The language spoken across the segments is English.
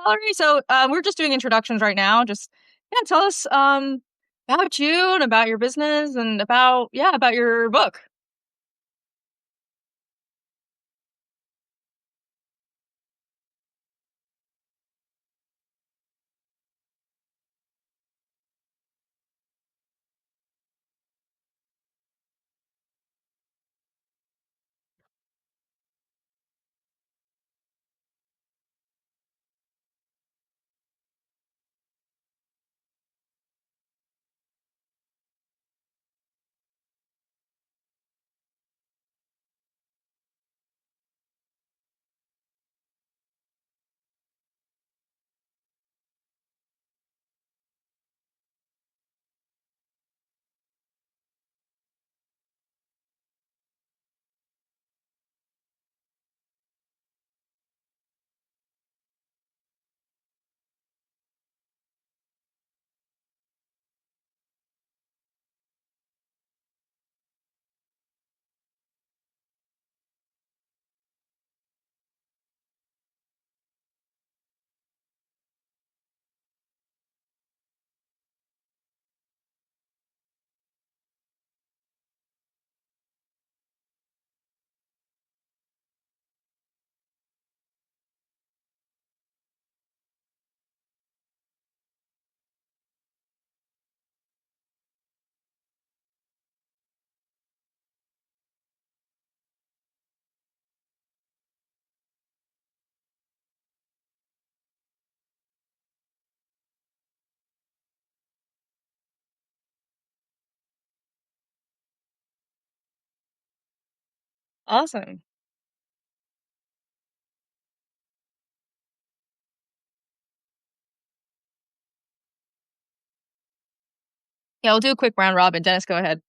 Valerie. So we're just doing introductions right now. Just tell us about you and about your business and about your book. Awesome. Yeah, we'll do a quick round robin. Dennis, go ahead.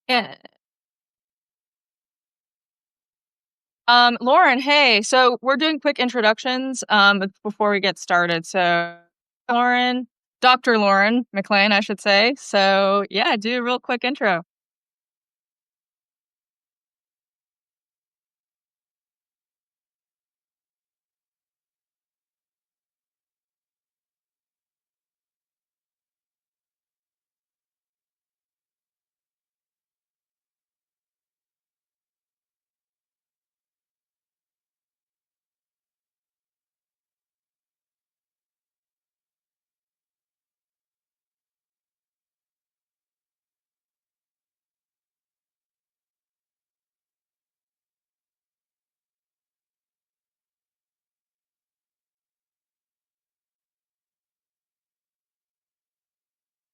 Yeah. Lauren, hey. So we're doing quick introductions before we get started. So Lauren, Dr. Lauren McLean, I should say. So yeah, do a real quick intro.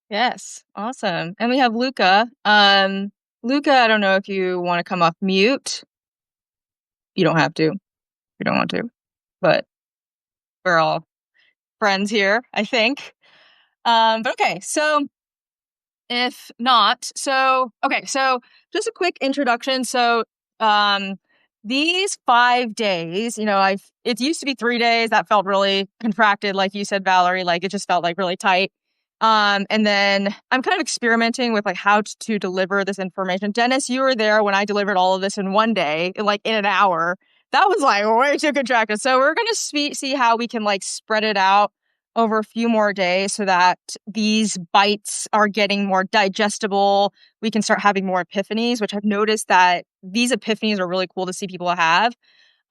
Yes, awesome. And we have Luca. Luca, I don't know if you want to come off mute. You don't have to. You don't want to, but we're all friends here, I think. But okay, so if not, so just a quick introduction. So, um, these 5 days, it used to be 3 days. That felt really contracted, like you said, Valerie. Like it just felt like really tight. And then I'm kind of experimenting with like how to deliver this information. Dennis, you were there when I delivered all of this in one day, like in an hour. That was like way too contracted. So we're gonna see how we can like spread it out over a few more days so that these bites are getting more digestible. We can start having more epiphanies, which I've noticed that these epiphanies are really cool to see people have.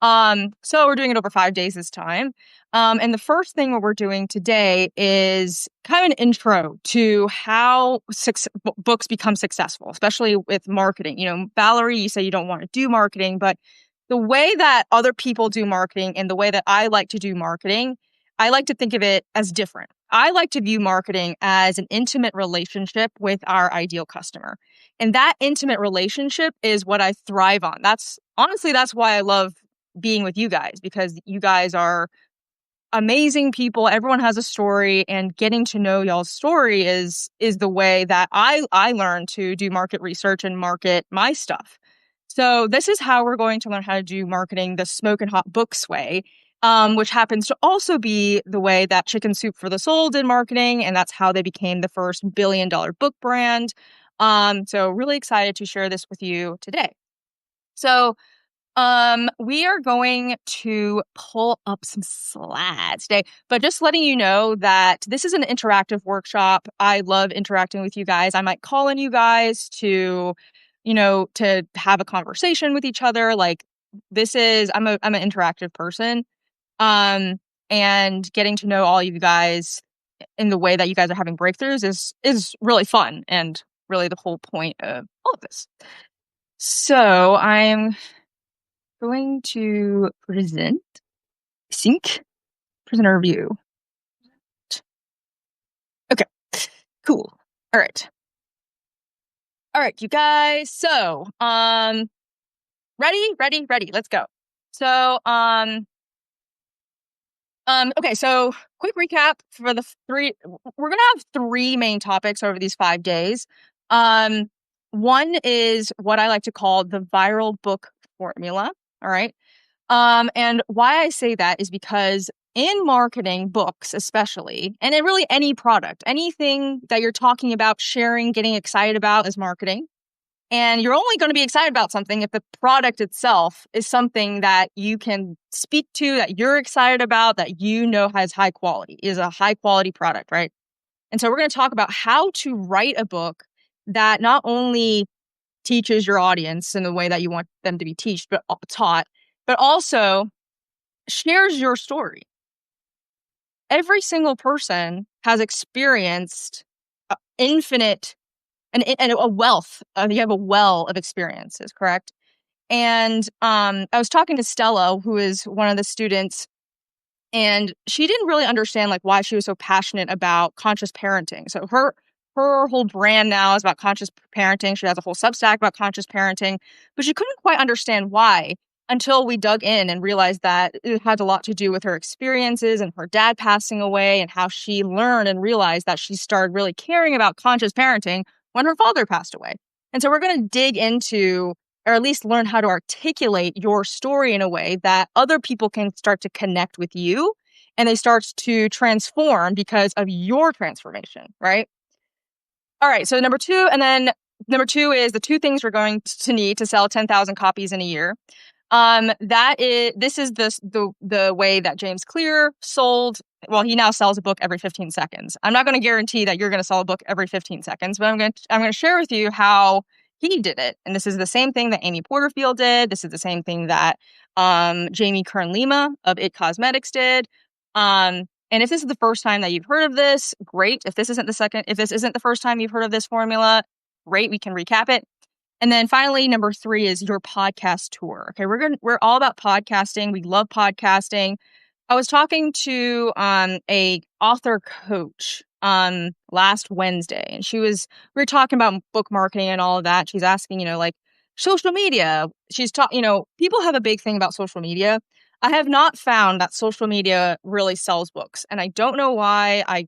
So we're doing it over 5 days this time. And the first thing what we're doing today is kind of an intro to how books become successful, especially with marketing. Valerie, you say you don't want to do marketing, but the way that other people do marketing and the way that I like to do marketing I like to think of it as different. I like to view marketing as an intimate relationship with our ideal customer. And that intimate relationship is what I thrive on. That's why I love being with you guys, because you guys are amazing people. Everyone has a story, and getting to know y'all's story is the way that I learn to do market research and market my stuff. So this is how we're going to learn how to do marketing the Smoke and Hot Books way, which happens to also be the way that Chicken Soup for the Soul did marketing, and that's how they became the first billion-dollar book brand. So really excited to share this with you today. So we are going to pull up some slides today, but just letting you know that this is an interactive workshop. I love interacting with you guys. I might call on you guys to, to have a conversation with each other. Like I'm an interactive person. And getting to know all you guys in the way that you guys are having breakthroughs is really fun and really the whole point of all of this. So I'm going to presenter review. Okay, cool. All right, you guys. So, ready. Let's go. So, okay. So, quick recap for the three. We're gonna have three main topics over these 5 days. One is what I like to call the viral book formula. All right. And why I say that is because in marketing, books especially, and in really any product, anything that you're talking about, sharing, getting excited about is marketing. And you're only going to be excited about something if the product itself is something that you can speak to, that you're excited about, that has high quality, is a high quality product, right? And so we're going to talk about how to write a book that not only teaches your audience in the way that you want them to be taught, but also shares your story. Every single person has experienced infinite and a wealth. You have a well of experiences, correct? And I was talking to Stella, who is one of the students, and she didn't really understand like why she was so passionate about conscious parenting. So her whole brand now is about conscious parenting. She has a whole Substack about conscious parenting, but she couldn't quite understand why until we dug in and realized that it had a lot to do with her experiences and her dad passing away, and how she learned and realized that she started really caring about conscious parenting when her father passed away. And so we're going to dig into, or at least learn how to articulate your story in a way that other people can start to connect with you, and they start to transform because of your transformation, right? All right, so number two is the two things we're going to need to sell 10,000 copies in a year. This is the way that James Clear sold. Well, he now sells a book every 15 seconds. I'm not going to guarantee that you're going to sell a book every 15 seconds, but I'm going to share with you how he did it. And this is the same thing that Amy Porterfield did. This is the same thing that Jamie Kern-Lima of It Cosmetics did. And if this is the first time that you've heard of this, great. If this isn't the first time you've heard of this formula, great. We can recap it. And then finally, number 3 is your podcast tour. Okay, we're all about podcasting. We love podcasting. I was talking to a author coach last Wednesday, and we were talking about book marketing and all of that. She's asking, like social media. People have a big thing about social media. I have not found that social media really sells books, and I don't know why. I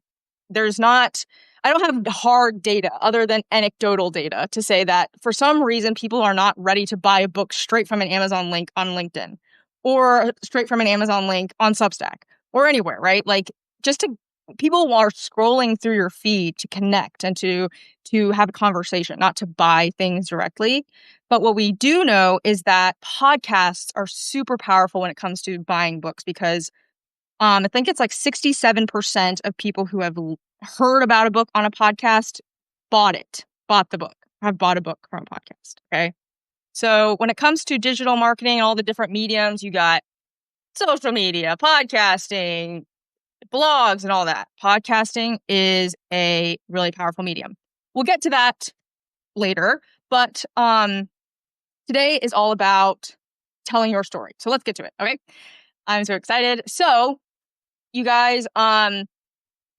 don't have hard data other than anecdotal data to say that for some reason people are not ready to buy a book straight from an Amazon link on LinkedIn, or straight from an Amazon link on Substack, or anywhere, right? Like people are scrolling through your feed to connect and to have a conversation, not to buy things directly. But what we do know is that podcasts are super powerful when it comes to buying books, because I think it's like 67% of people who have heard about a book on a podcast bought the book, have bought a book from a podcast. Okay. So when it comes to digital marketing, all the different mediums, you got social media, podcasting, blogs, and all that. Podcasting is a really powerful medium. We'll get to that later, but today is all about telling your story. So let's get to it. Okay. I'm so excited. So you guys.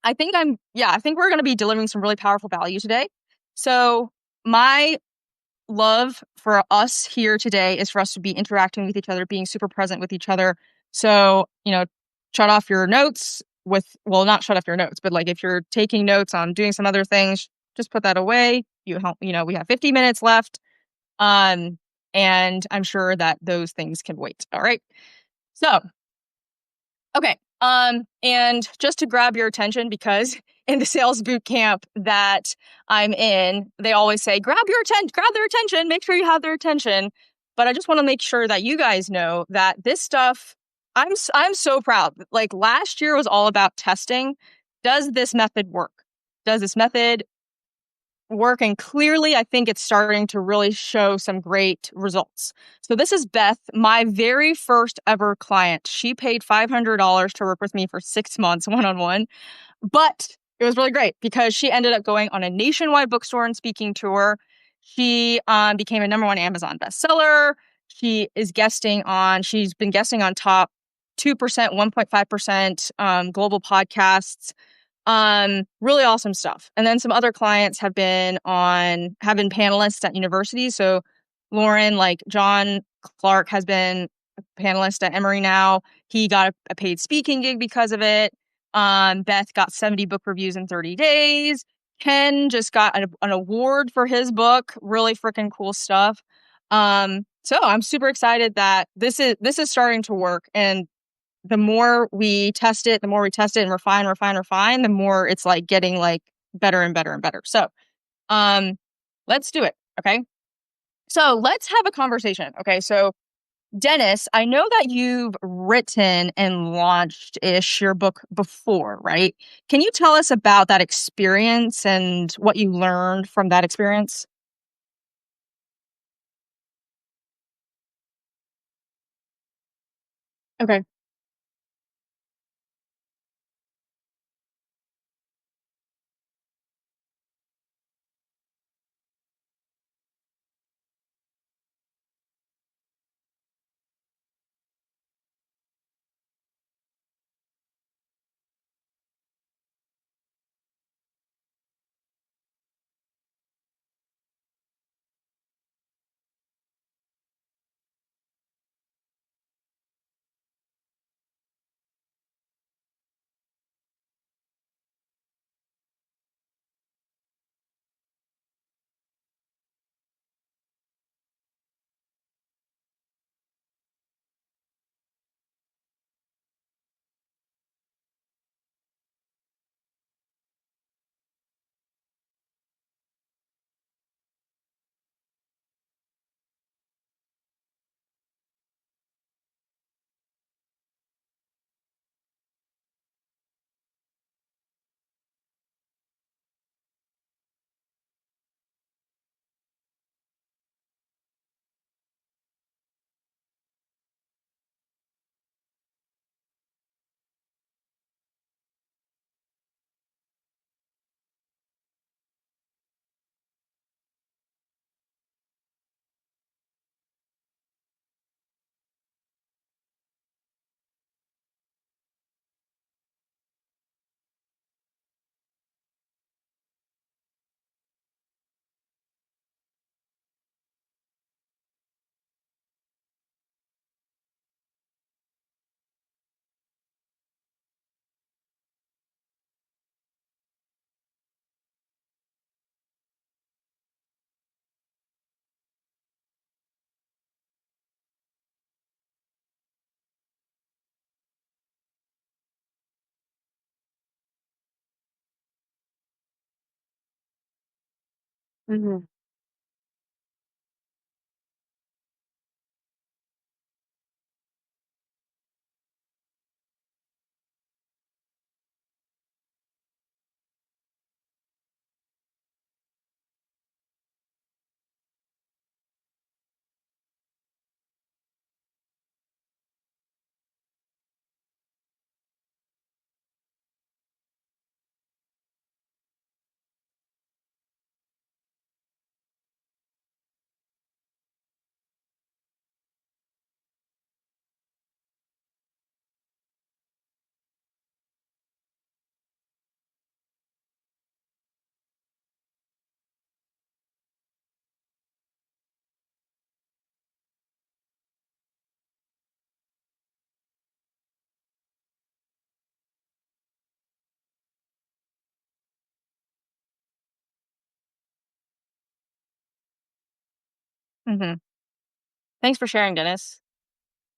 I think we're going to be delivering some really powerful value today. So my love for us here today is for us to be interacting with each other, being super present with each other. So, shut off your notes not shut off your notes, but like if you're taking notes on doing some other things, just put that away. We have 50 minutes left. Um, and I'm sure that those things can wait. All right. So, okay. And just to grab your attention, because in the sales boot camp that I'm in, they always say, grab their attention, make sure you have their attention. But I just want to make sure that you guys know that this stuff, I'm so proud. Like last year was all about testing. Does this method work? Does this method work? And clearly, I think it's starting to really show some great results. So this is Beth, my very first ever client. She paid $500 to work with me for 6 months one-on-one. But it was really great because she ended up going on a nationwide bookstore and speaking tour. She became a #1 Amazon bestseller. She's been guesting on top 2%, 1.5% global podcasts. Really awesome stuff. And then some other clients have been panelists at universities. So Lauren, like John Clark, has been a panelist at Emory now. He got a paid speaking gig because of it. Beth got 70 book reviews in 30 days. Ken just got an award for his book. Really freaking cool stuff. So I'm super excited that this is starting to work. And the more we test it and refine, the more it's like getting like better and better and better. So, let's do it. Okay. So let's have a conversation. Okay. So Dennis, I know that you've written and launched your book before, right? Can you tell us about that experience and what you learned from that experience? Okay. Mhm. Mhm. Thanks for sharing, Dennis.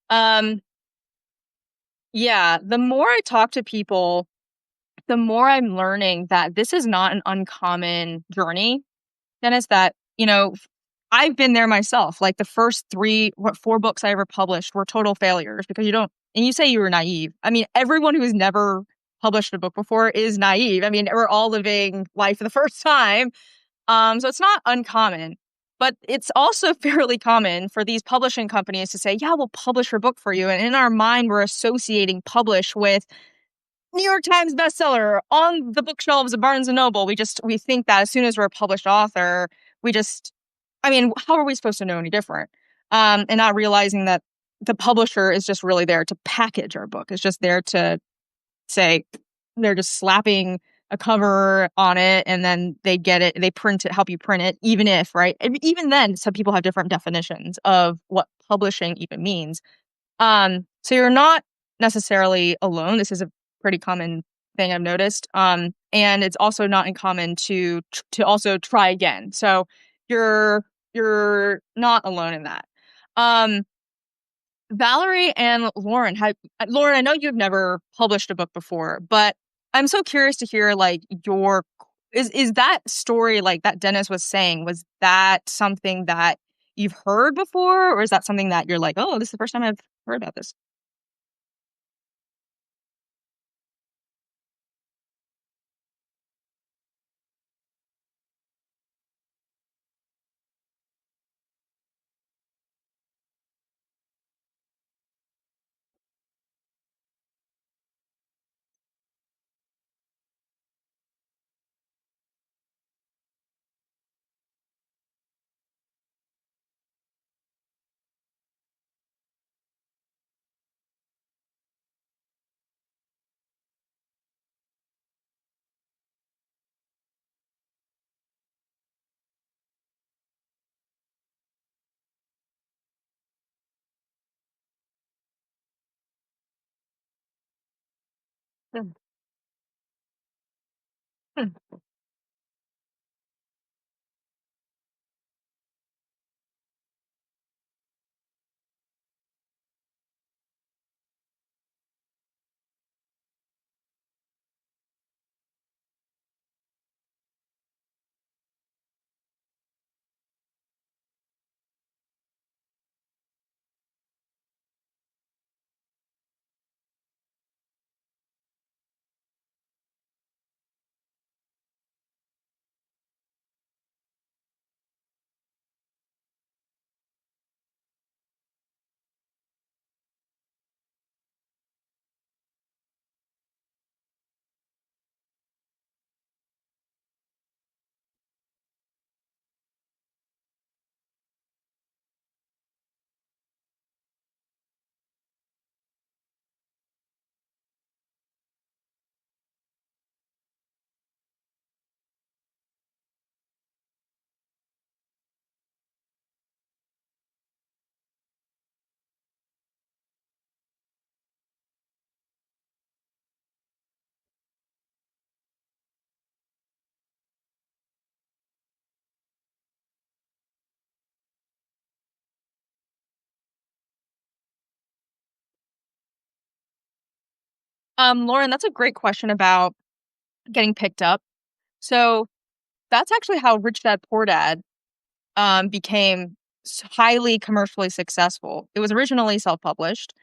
Um, yeah, the more I talk to people, the more I'm learning that this is not an uncommon journey, Dennis, that, I've been there myself. Like the first 4 books I ever published were total failures because you don't and you say you were naive. I mean, everyone who has never published a book before is naive. I mean, we're all living life for the first time. So it's not uncommon, but it's also fairly common for these publishing companies to say, "Yeah, we'll publish your book for you." And in our mind, we're associating publish with New York Times bestseller on the bookshelves of Barnes and Noble. We think that as soon as we're a published author, we just I mean, how are we supposed to know any different? And not realizing that the publisher is just really there to package our book. It's just there to say they're just slapping a cover on it and then they get it, they print it, help you print it, even if, right? And even then, some people have different definitions of what publishing even means. So you're not necessarily alone. This is a pretty common thing I've noticed. And it's also not uncommon to also try again. So you're you're not alone in that. Um, Valerie and Lauren, I know you've never published a book before, but I'm so curious to hear like your is that story like that Dennis was saying, was that something that you've heard before, or is that something that you're like, oh, this is the first time I've heard about this? Hmm, hmm. Lauren, that's a great question about getting picked up. So that's actually how Rich Dad Poor Dad became highly commercially successful. It was originally self-published.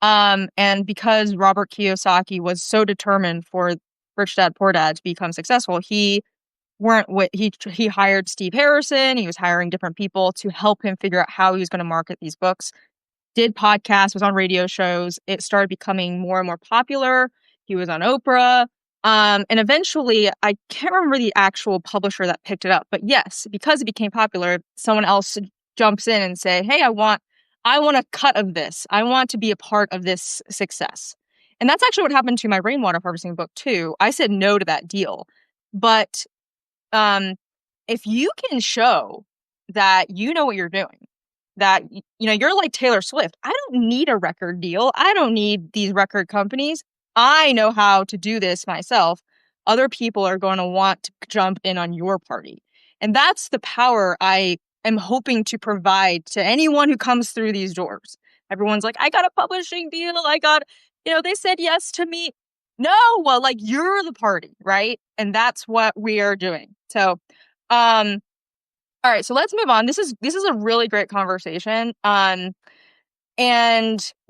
And because Robert Kiyosaki was so determined for Rich Dad Poor Dad to become successful, weren't wi- he hired Steve Harrison. He was hiring different people to help him figure out how he was going to market these books. Did podcasts, was on radio shows. It started becoming more and more popular. He was on Oprah. And eventually, I can't remember the actual publisher that picked it up, but yes, because it became popular, someone else jumps in and say, "Hey, I want a cut of this. I want to be a part of this success." And that's actually what happened to my rainwater harvesting book too. I said no to that deal, but um, if you can show that you know what you're doing, that you're like Taylor Swift. I don't need a record deal. I don't need these record companies. I know how to do this myself. Other people are going to want to jump in on your party. And that's the power I am hoping to provide to anyone who comes through these doors. Everyone's like, I got a publishing deal. They said yes to me. No, well, like, you're the party, right? And that's what we are doing. So, all right, so let's move on. This is a really great conversation. And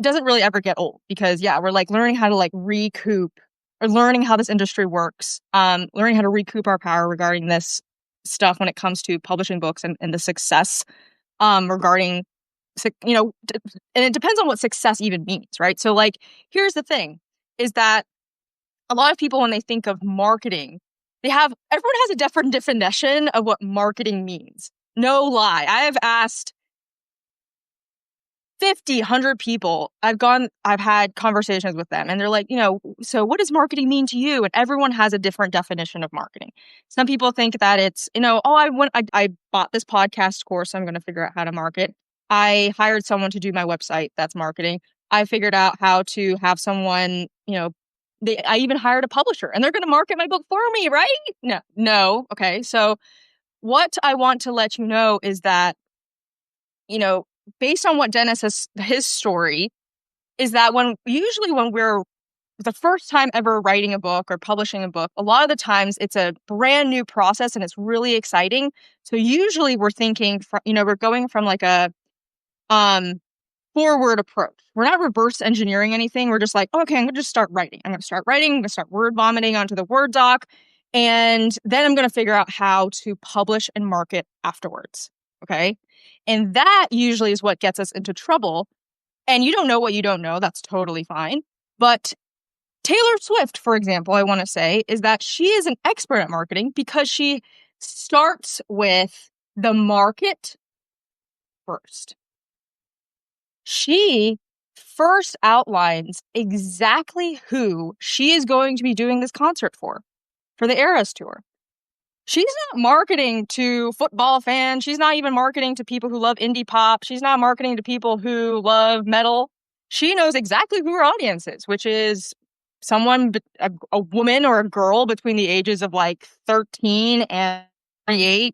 doesn't really ever get old because, yeah, we're like learning how to like recoup or learning how this industry works, learning how to recoup our power regarding this stuff when it comes to publishing books and the success regarding, and it depends on what success even means, right? So like, here's the thing is that a lot of people, when they think of marketing, everyone has a different definition of what marketing means. No lie. I have asked 50, 100 people. I've had conversations with them and they're like, so what does marketing mean to you? And everyone has a different definition of marketing. Some people think that it's, I bought this podcast course. So I'm going to figure out how to market. I hired someone to do my website. That's marketing. I figured out how to have someone, I even hired a publisher and they're going to market my book for me, right? No. Okay. So what I want to let you know is that, based on what Dennis his story is that when we're the first time ever writing a book or publishing a book, a lot of the times it's a brand new process and it's really exciting. So usually we're thinking, we're going from like a forward approach. We're not reverse engineering anything. We're just like, okay, I'm going to just start writing. I'm going to start writing. I'm going to start word vomiting onto the Word doc. And then I'm going to figure out how to publish and market afterwards. Okay. And that usually is what gets us into trouble. And you don't know what you don't know. That's totally fine. But Taylor Swift, for example, I want to say is that she is an expert at marketing because she starts with the market first. She first outlines exactly who she is going to be doing this concert for the Eras Tour. She's not marketing to football fans. She's not even marketing to people who love indie pop. She's not marketing to people who love metal. She knows exactly who her audience is, which is a woman or a girl between the ages of like 13 and 28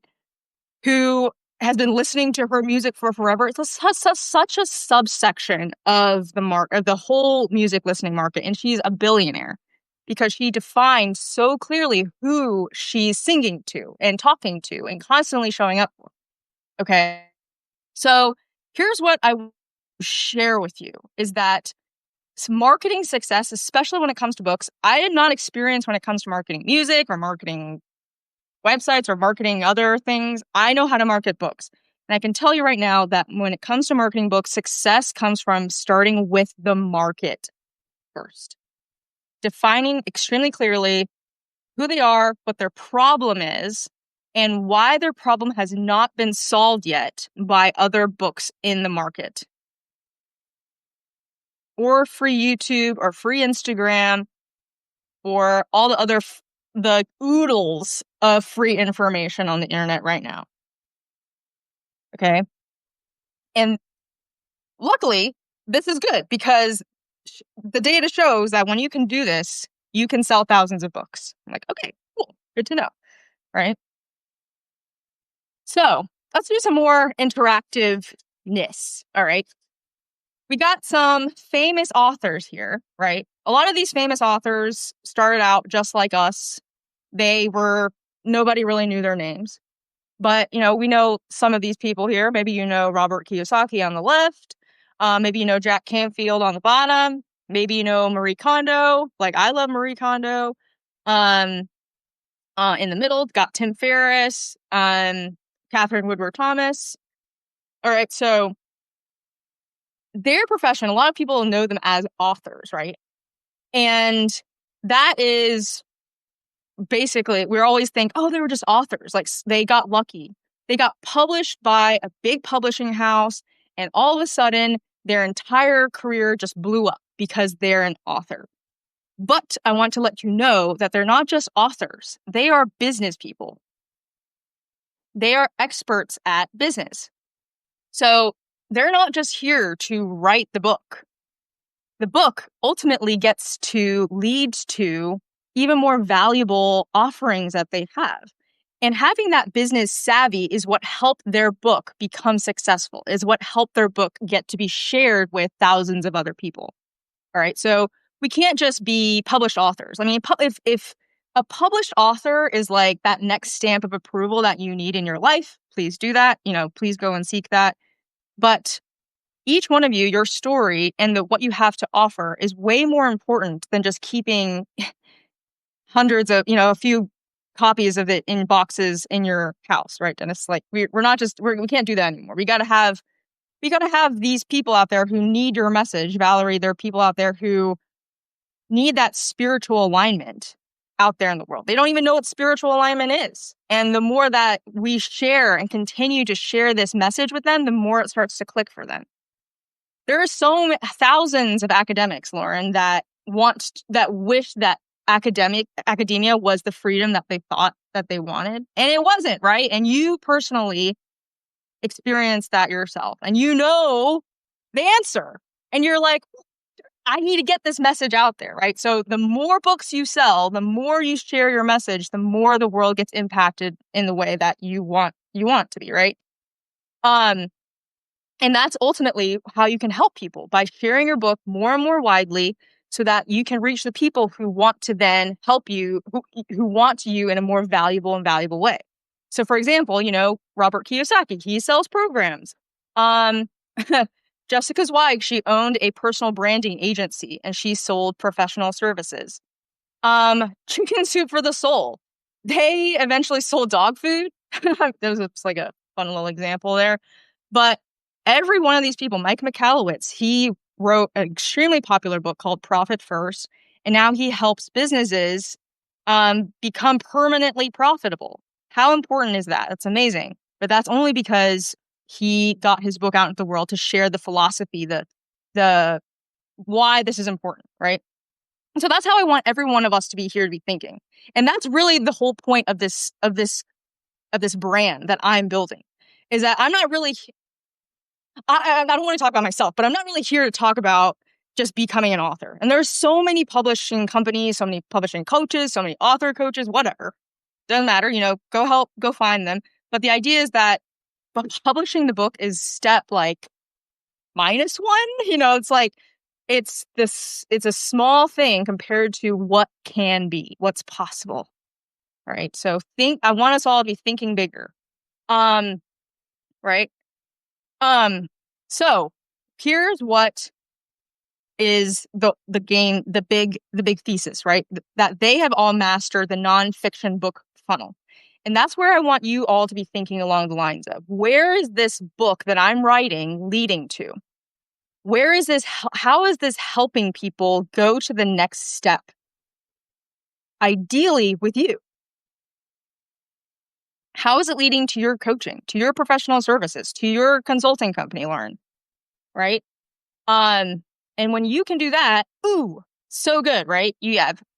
who has been listening to her music for forever. It's such a subsection of the whole music listening market. And she's a billionaire because she defines so clearly who she's singing to and talking to and constantly showing up for. Okay. So here's what I will share with you is that marketing success, especially when it comes to books, I did not experience when it comes to marketing music or marketing websites or marketing other things. I know how to market books. And I can tell you right now that when it comes to marketing books, success comes from starting with the market first. Defining extremely clearly who they are, what their problem is, and why their problem has not been solved yet by other books in the market. Or free YouTube or free Instagram or all the other the oodles of free information on the internet right now. Okay. And luckily, this is good because the data shows that when you can do this, you can sell thousands of books. I'm like, okay, cool. Good to know. Right. So let's do some more interactiveness. All right. We got some famous authors here, right? A lot of these famous authors started out just like us. Nobody really knew their names. But, we know some of these people here. Maybe you know Robert Kiyosaki on the left. Maybe you know Jack Canfield on the bottom. Maybe you know Marie Kondo. Like, I love Marie Kondo. In the middle, got Tim Ferriss, Catherine Woodward Thomas. All right, so their profession, a lot of people know them as authors, right? And that is basically, we always think, oh, they were just authors. Like, they got lucky. They got published by a big publishing house, and all of a sudden, their entire career just blew up because they're an author. But I want to let you know that they're not just authors. They are business people. They are experts at business. So they're not just here to write the book. The book ultimately leads to even more valuable offerings that they have. And having that business savvy is what helped their book become successful, is what helped their book get to be shared with thousands of other people. All right. So we can't just be published authors. I mean, if a published author is like that next stamp of approval that you need in your life, please do that. Please go and seek that. But each one of you, your story and what you have to offer is way more important than just keeping hundreds of, a few copies of it in boxes in your house, right, Dennis? Like we can't do that anymore. We got to have these people out there who need your message, Valerie. There are people out there who need that spiritual alignment out there in the world. They don't even know what spiritual alignment is. And the more that we share and continue to share this message with them, the more it starts to click for them. There are thousands of academics, Lauren, that wish that academia was the freedom that they thought that they wanted. And it wasn't, right? And you personally experienced that yourself. And you know the answer. And you're like, I need to get this message out there, right? So the more books you sell, the more you share your message, the more the world gets impacted in the way that you want to be, right? And that's ultimately how you can help people, by sharing your book more and more widely so that you can reach the people who want to then help you, who want you in a more valuable way. So for example, Robert Kiyosaki, he sells programs. Jessica Zweig, she owned a personal branding agency and she sold professional services. Chicken Soup for the Soul, they eventually sold dog food. That was just like a fun little example there. But every one of these people, Mike Michalowicz, he wrote an extremely popular book called Profit First, and now he helps businesses become permanently profitable. How important is that? That's amazing. But that's only because he got his book out into the world to share the philosophy, the why this is important, right? And so that's how I want every one of us to be here to be thinking. And that's really the whole point of this brand that I'm building, is that I'm not really I don't want to talk about myself, but I'm not really here to talk about just becoming an author. And there's so many publishing companies, so many publishing coaches, so many author coaches, whatever. Doesn't matter, go find them. But the idea is that publishing the book is step like -1. It's like, it's a small thing compared to what can be, what's possible. All right. So I want us all to be thinking bigger. Right. So here's what is the big thesis, right? That they have all mastered the nonfiction book funnel. And that's where I want you all to be thinking along the lines of, where is this book that I'm writing leading to? Where is this? How is this helping people go to the next step? Ideally with you. How is it leading to your coaching, to your professional services, to your consulting company, Lauren? Right? And when you can do that, ooh, so good, right?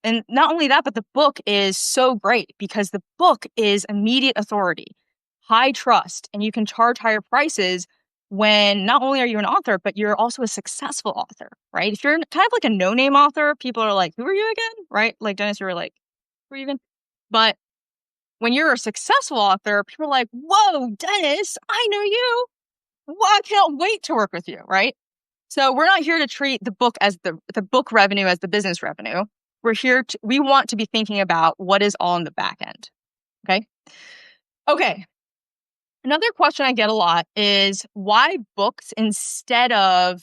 And not only that, but the book is so great because the book is immediate authority, high trust, and you can charge higher prices when not only are you an author, but you're also a successful author, right? If you're kind of like a no-name author, people are like, who are you again? Right? Like Dennis, you were like, who are you again? But when you're a successful author, people are like, whoa, Dennis, I know you. Well, I can't wait to work with you, right? So we're not here to treat the book as the book revenue as the business revenue. We want to be thinking about what is all in the back end. Okay. Another question I get a lot is, why books instead of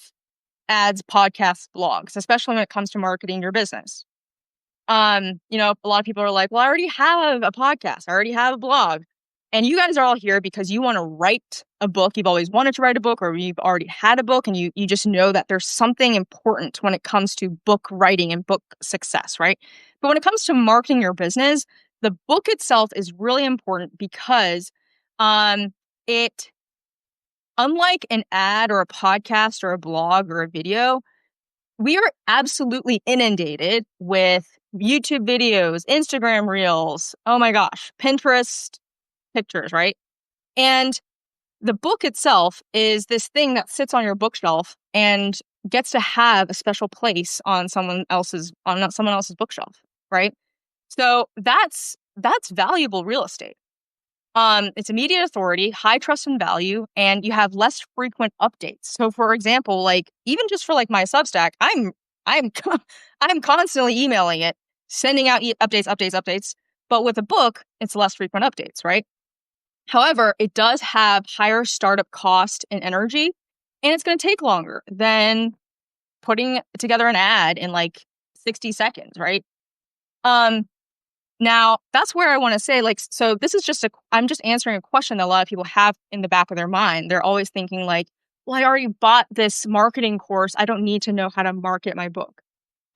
ads, podcasts, blogs, especially when it comes to marketing your business? A lot of people are like, well, I already have a podcast. I already have a blog. And you guys are all here because you want to write a book. You've always wanted to write a book, or you've already had a book, and you just know that there's something important when it comes to book writing and book success, right? But when it comes to marketing your business, the book itself is really important because it, unlike an ad or a podcast or a blog or a video, we are absolutely inundated with YouTube videos, Instagram reels, oh my gosh, Pinterest pictures, right? And the book itself is this thing that sits on your bookshelf and gets to have a special place on someone else's bookshelf, right? So that's valuable real estate. It's immediate authority, high trust and value, and you have less frequent updates. So, for example, like even just for like my Substack, I'm I'm constantly emailing it, sending out updates. But with a book, it's less frequent updates, right? However, it does have higher startup cost and energy, and it's going to take longer than putting together an ad in like 60 seconds, right? Um, Now, that's where I want to say, like, so this is I'm just answering a question that a lot of people have in the back of their mind. They're always thinking, like, well, I already bought this marketing course. I don't need to know how to market my book.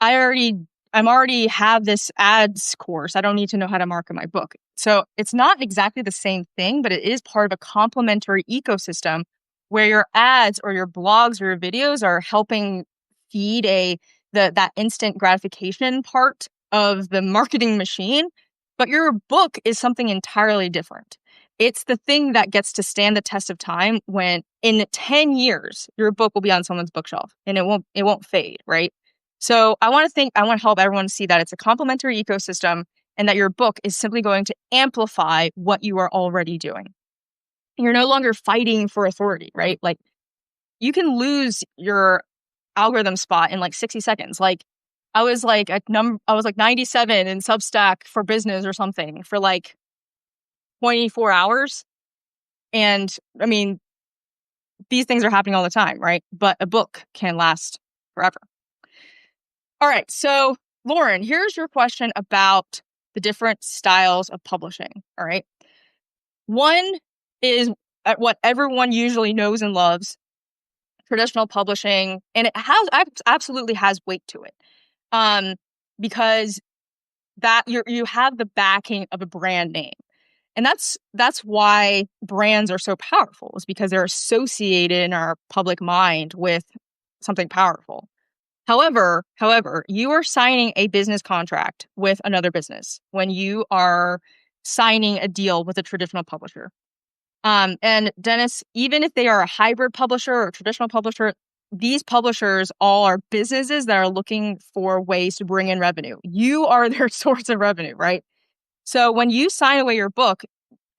I'm already have this ads course. I don't need to know how to market my book. So it's not exactly the same thing, but it is part of a complementary ecosystem where your ads or your blogs or your videos are helping feed that instant gratification part of the marketing machine. But your book is something entirely different. It's the thing that gets to stand the test of time when in 10 years your book will be on someone's bookshelf and it won't fade, right? So I want to help everyone see that it's a complementary ecosystem and that your book is simply going to amplify what you are already doing. You're no longer fighting for authority, right? Like you can lose your algorithm spot in like 60 seconds. Like I was like 97 in Substack for business or something for like 24 hours. And I mean, these things are happening all the time, right? But a book can last forever. All right. So, Lauren, here's your question about the different styles of publishing. All right. One is what everyone usually knows and loves, traditional publishing, and it absolutely has weight to it. Because that you have the backing of a brand name. And that's why brands are so powerful, is because they're associated in our public mind with something powerful. However, you are signing a business contract with another business when you are signing a deal with a traditional publisher. And Dennis, even if they are a hybrid publisher or a traditional publisher, these publishers all are businesses that are looking for ways to bring in revenue. You are their source of revenue, right? So when you sign away your book,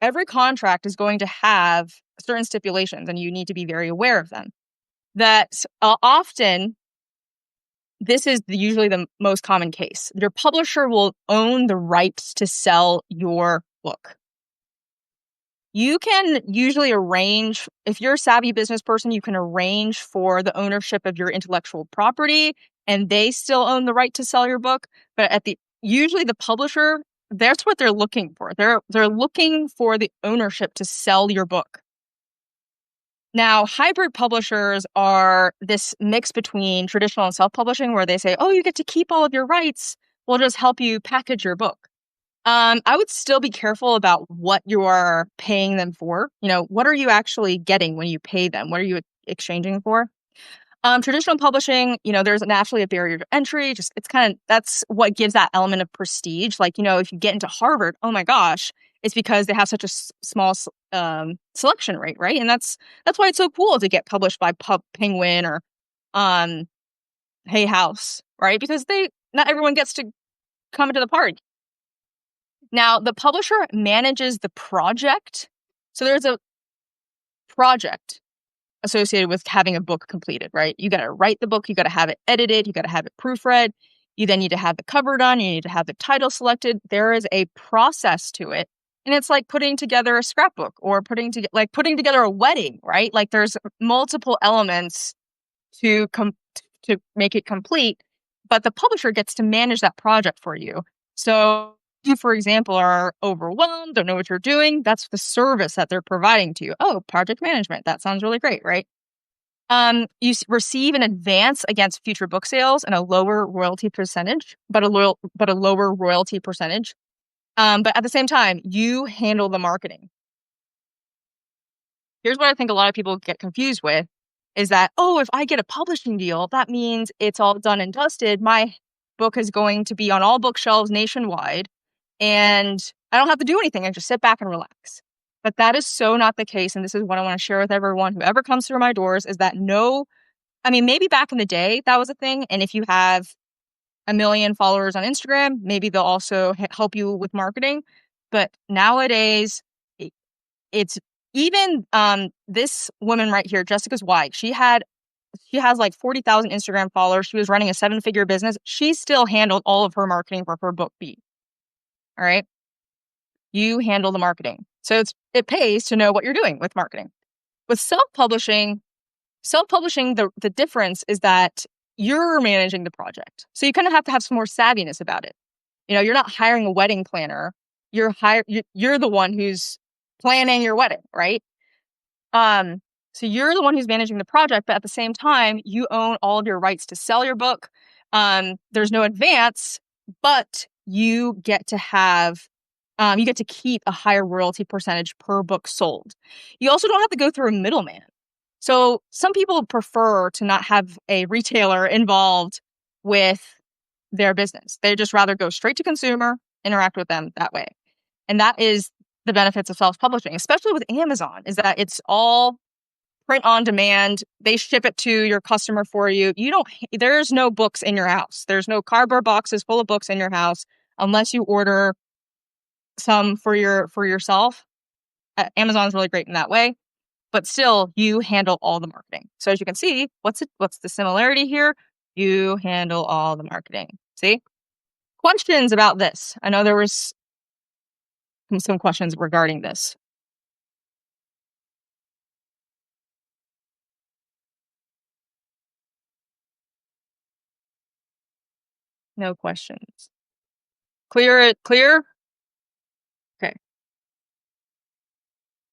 every contract is going to have certain stipulations, and you need to be very aware of them. That often, this is usually the most common case. Your publisher will own the rights to sell your book. You can usually arrange, if you're a savvy business person, you can arrange for the ownership of your intellectual property, and they still own the right to sell your book. But usually the publisher, that's what they're looking for. They're looking for the ownership to sell your book. Now, hybrid publishers are this mix between traditional and self-publishing, where they say, oh, you get to keep all of your rights. We'll just help you package your book. I would still be careful about what you are paying them for. You know, what are you actually getting when you pay them? What are you exchanging for? Traditional publishing, there's naturally a barrier to entry. Just that's what gives that element of prestige. Like, if you get into Harvard, oh my gosh, it's because they have such a small selection rate, right? And that's why it's so cool to get published by Penguin or Hay House, right? Because not everyone gets to come into the party. Now, the publisher manages the project. So there's a project associated with having a book completed, right? You got to write the book, you got to have it edited, you got to have it proofread. You then need to have the cover done, you need to have the title selected. There is a process to it. And it's like putting together a scrapbook or putting together a wedding, right? Like there's multiple elements to make it complete, but the publisher gets to manage that project for you. So if you, for example, are overwhelmed, don't know what you're doing, that's the service that they're providing to you. Oh, project management. That sounds really great, right? You receive an advance against future book sales and a lower royalty percentage, but a lower royalty percentage. But at the same time, you handle the marketing. Here's what I think a lot of people get confused with is that, oh, if I get a publishing deal, that means it's all done and dusted. My book is going to be on all bookshelves nationwide, and I don't have to do anything. I just sit back and relax. But that is so not the case. And this is what I want to share with everyone, whoever comes through my doors, is that maybe back in the day, that was a thing. And if you have 1 million followers on Instagram, maybe they'll also help you with marketing. But nowadays, it's even this woman right here, Jessica White, she has like 40,000 Instagram followers. She was running a 7-figure business. She still handled all of her marketing for her book B. All right. You handle the marketing. So it pays to know what you're doing with marketing. With self-publishing, the difference is that you're managing the project. So you kind of have to have some more savviness about it. You're not hiring a wedding planner. You're the one who's planning your wedding, right? So you're the one who's managing the project, but at the same time, you own all of your rights to sell your book. There's no advance, but you get to keep a higher royalty percentage per book sold. You also don't have to go through a middleman. So some people prefer to not have a retailer involved with their business. They just rather go straight to consumer, interact with them that way. And that is the benefits of self-publishing, especially with Amazon, is that it's all print on demand. They ship it to your customer for you. There's no books in your house. There's no cardboard boxes full of books in your house unless you order some for yourself. Amazon's really great in that way, but still you handle all the marketing. So as you can see, what's the similarity here? You handle all the marketing. See? Questions about this? I know there was some questions regarding this. No questions. Clear? Okay.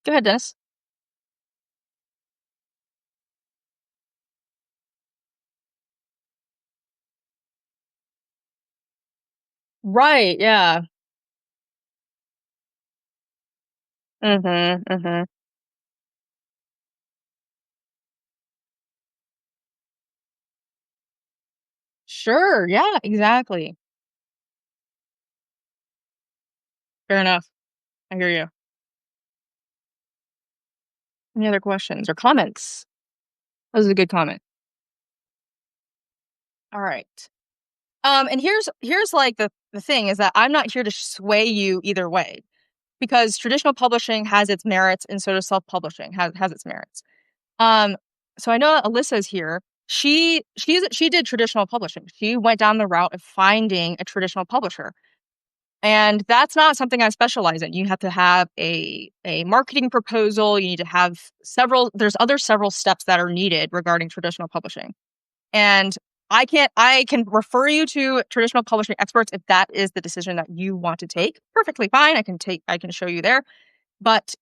Go ahead, Dennis. Right, yeah. Mm-hmm. Sure, yeah, exactly. Fair enough. I hear you. Any other questions or comments? That was a good comment. All right. And here's like the thing is that I'm not here to sway you either way, because traditional publishing has its merits and so does self-publishing has its merits. So I know Alyssa's here. She did traditional publishing. She went down the route of finding a traditional publisher. And that's not something I specialize in. You have to have a marketing proposal. You need to have there's several steps that are needed regarding traditional publishing. And I can refer you to traditional publishing experts if that is the decision that you want to take. Perfectly fine. I can show you there. But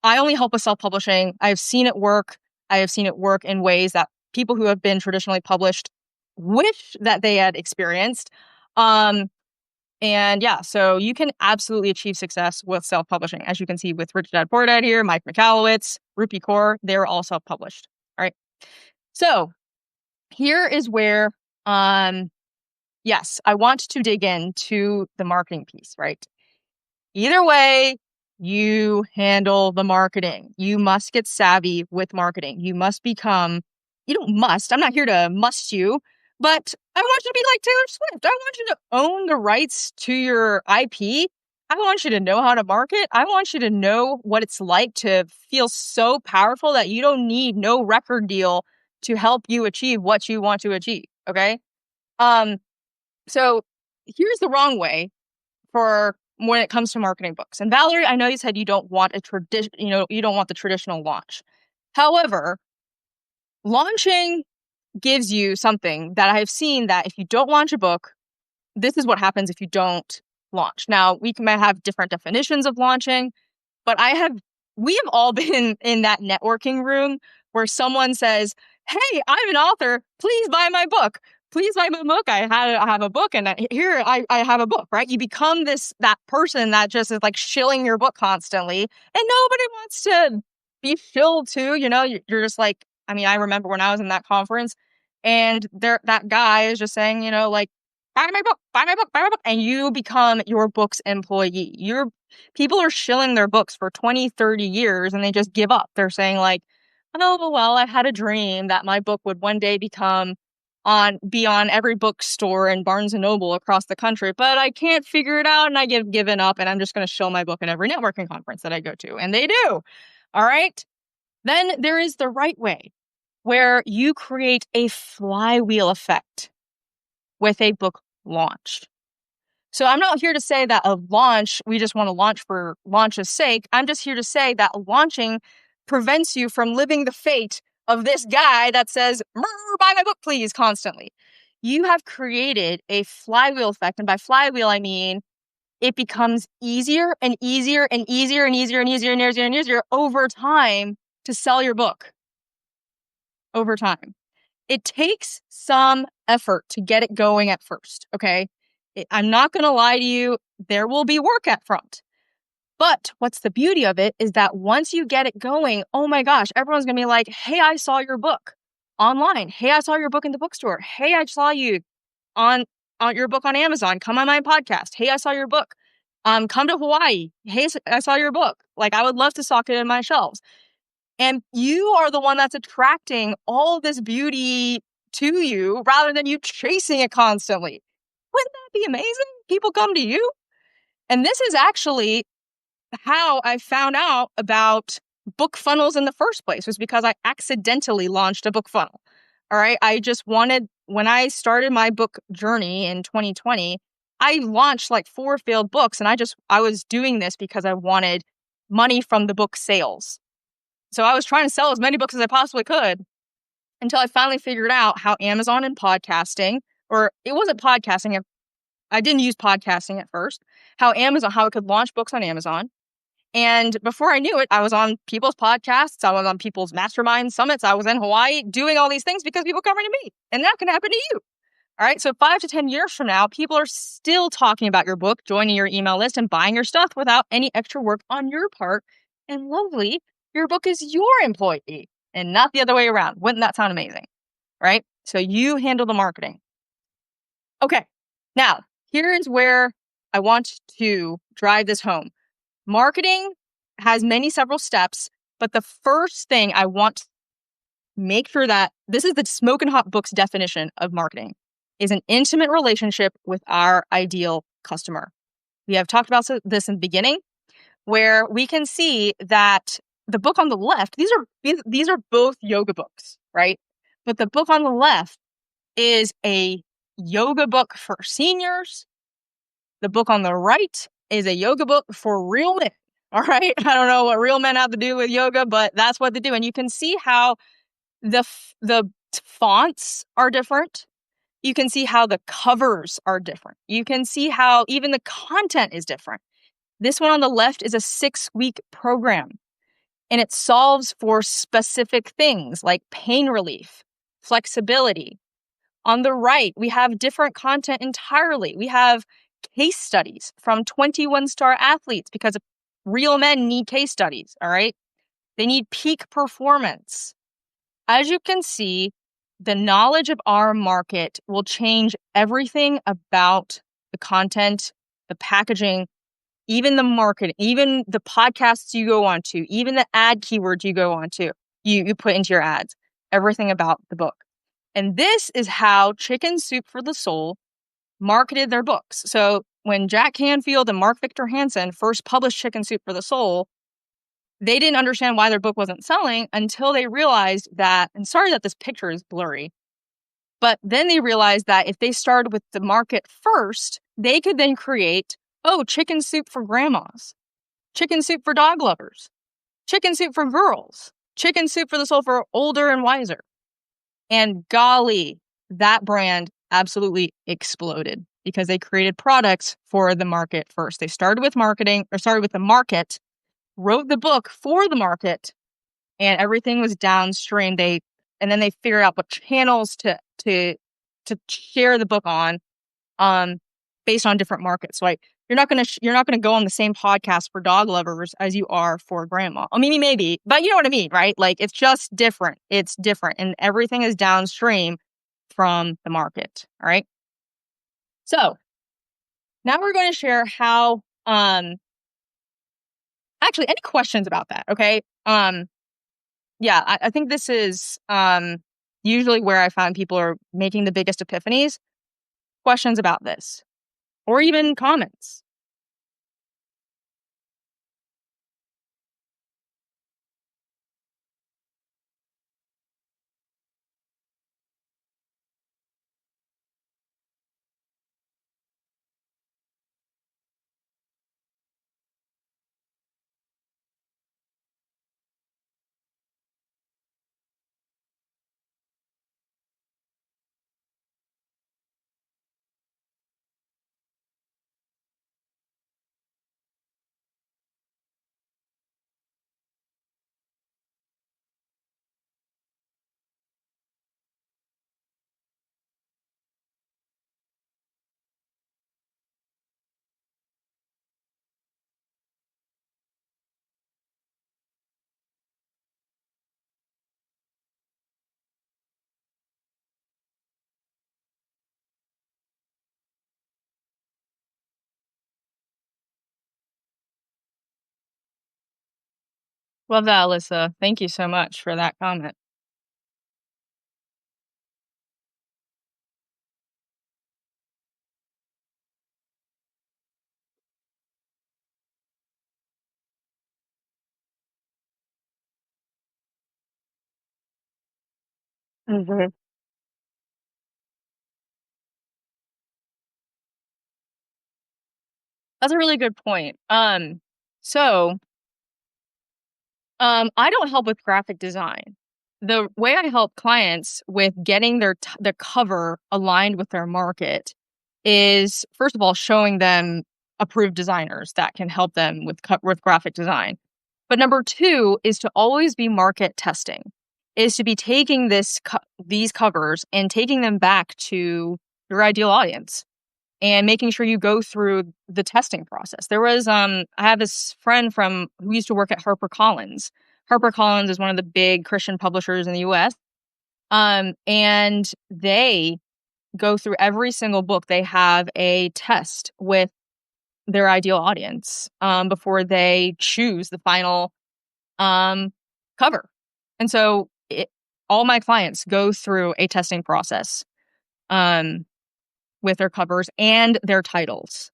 I only help with self-publishing. I've seen it work. I have seen it work in ways that people who have been traditionally published wish that they had experienced. And yeah, so you can absolutely achieve success with self-publishing. As you can see with Rich Dad Poor Dad here, Mike Michalowicz, Rupi Kaur, they're all self-published. All right. So here is where, yes, I want to dig into the marketing piece, right? Either way, you handle the marketing. You must get savvy with marketing. You don't must, I'm not here to must you, but I want you to be like Taylor Swift. I want you to own the rights to your IP. I want you to know how to market. I want you to know what it's like to feel so powerful that you don't need no record deal to help you achieve what you want to achieve. Okay. So here's the wrong way for when it comes to marketing books. And Valerie, I know you said you don't want you don't want the traditional launch. However, launching gives you something that I've seen that if you don't launch a book, this is what happens if you don't launch. Now, we might have different definitions of launching, but we have all been in that networking room where someone says, "Hey, I'm an author. Please buy my book. Please buy my book. I have a book, and I have a book." Right? You become that person that just is like shilling your book constantly, and nobody wants to be shilled to. You're just like, I mean, I remember when I was in that conference, and that guy is just saying, like, buy my book, buy my book, buy my book, and you become your book's employee. People are shilling their books for 20, 30 years and they just give up. They're saying like, "Oh, well, I had a dream that my book would one day become be on every bookstore and Barnes and Noble across the country, but I can't figure it out and I get given up and I'm just going to show my book at every networking conference that I go to. And they do. All right. Then there is the right way where you create a flywheel effect with a book launch. So I'm not here to say that a launch, we just want to launch for launch's sake. I'm just here to say that launching prevents you from living the fate of this guy that says, buy my book, please, constantly. You have created a flywheel effect. And by flywheel, I mean it becomes easier and easier and easier and easier and easier and easier and easier over time to sell your book. Over time. It takes some effort to get it going at first, okay? I'm not going to lie to you. There will be work at front. But what's the beauty of it is that once you get it going, oh my gosh, everyone's going to be like, hey, I saw your book online. Hey, I saw your book in the bookstore. Hey, I saw you on your book on Amazon. Come on my podcast. Hey, I saw your book. Come to Hawaii. Hey, I saw your book. Like, I would love to stock it in my shelves. And you are the one that's attracting all this beauty to you rather than you chasing it constantly. Wouldn't that be amazing? People come to you. And this is actually how I found out about book funnels in the first place, was because I accidentally launched a book funnel. All right. When I started my book journey in 2020, I launched like 4 failed books. And I was doing this because I wanted money from the book sales. So I was trying to sell as many books as I possibly could until I finally figured out how Amazon and podcasting, or it wasn't podcasting. I didn't use podcasting at first, how I could launch books on Amazon. And before I knew it, I was on people's podcasts. I was on people's mastermind summits. I was in Hawaii doing all these things because people come to me, and that can happen to you. All right. So 5 to 10 years from now, people are still talking about your book, joining your email list and buying your stuff without any extra work on your part. And lovely, your book is your employee and not the other way around. Wouldn't that sound amazing? Right? So you handle the marketing. Okay. Now, here's where I want to drive this home. Marketing has several steps, but the first thing I want to make sure that this is the Smoking Hot Books definition of marketing, is an intimate relationship with our ideal customer. We have talked about this in the beginning, where we can see that the book on the left, these are both yoga books, right? But the book on the left is a yoga book for seniors. The book on the right is a yoga book for real men. All right. I don't know what real men have to do with yoga, but that's what they do. And you can see how the fonts are different. You can see how the covers are different. You can see how even the content is different. This one on the left is a 6-week program, and it solves for specific things like pain relief, flexibility. On the right, we have different content entirely. We have case studies from 21-star athletes, because real men need case studies, all right? They need peak performance. As you can see, the knowledge of our market will change everything about the content, the packaging, even the marketing, even the podcasts you go on to, even the ad keywords you go on to, you put into your ads, everything about the book. And this is how Chicken Soup for the Soul marketed their books. So when Jack Canfield and Mark Victor Hansen first published Chicken Soup for the Soul, they didn't understand why their book wasn't selling until they realized that, and sorry that this picture is blurry, but then they realized that if they started with the market first, they could then create, chicken soup for grandmas, chicken soup for dog lovers, chicken soup for girls, chicken soup for the soul for older and wiser. And golly, that brand absolutely exploded because they created products for the market first. They started with the market, wrote the book for the market, and everything was downstream. And then they figured out what channels to share the book on, based on different markets. Like you're not gonna go on the same podcast for dog lovers as you are for grandma. I mean, maybe, but you know what I mean, right? Like it's just different. It's different, and everything is downstream from the market. All right. So now we're going to share how. Actually, any questions about that? Okay. Yeah, I think this is usually where I find people are making the biggest epiphanies, questions about this or even comments. Love that, Alyssa. Thank you so much for that comment. Mhm. That's a really good point. So I don't help with graphic design. The way I help clients with getting their cover aligned with their market is, first of all, showing them approved designers that can help them with graphic design. But number 2 is to always be market testing, is to be taking these covers and taking them back to your ideal audience and making sure you go through the testing process. I have this friend from who used to work at HarperCollins. HarperCollins is one of the big Christian publishers in the US. And they go through every single book. They have a test with their ideal audience before they choose the final um, cover. And so all my clients go through a testing process um, with their covers and their titles.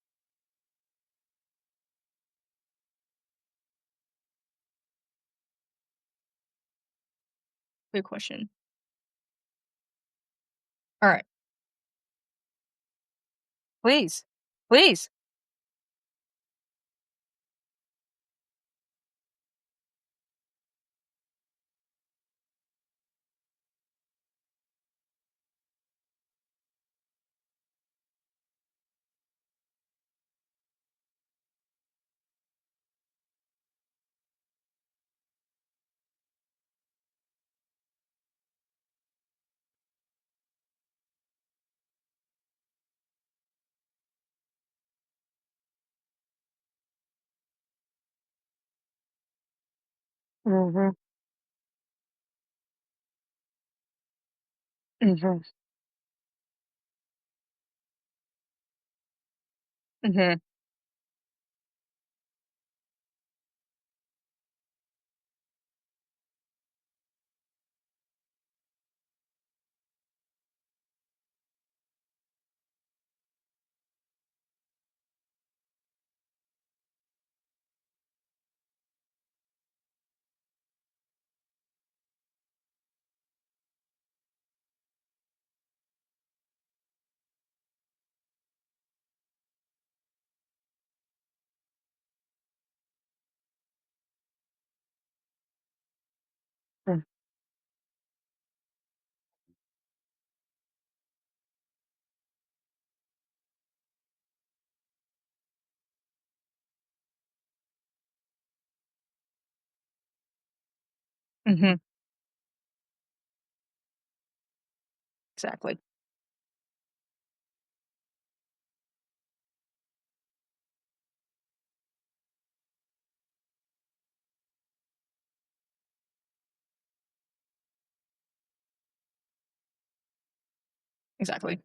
Good question. All right. Please. Please. Mhm. Mhm. Mhm. Mm. Mhm. Exactly. Exactly.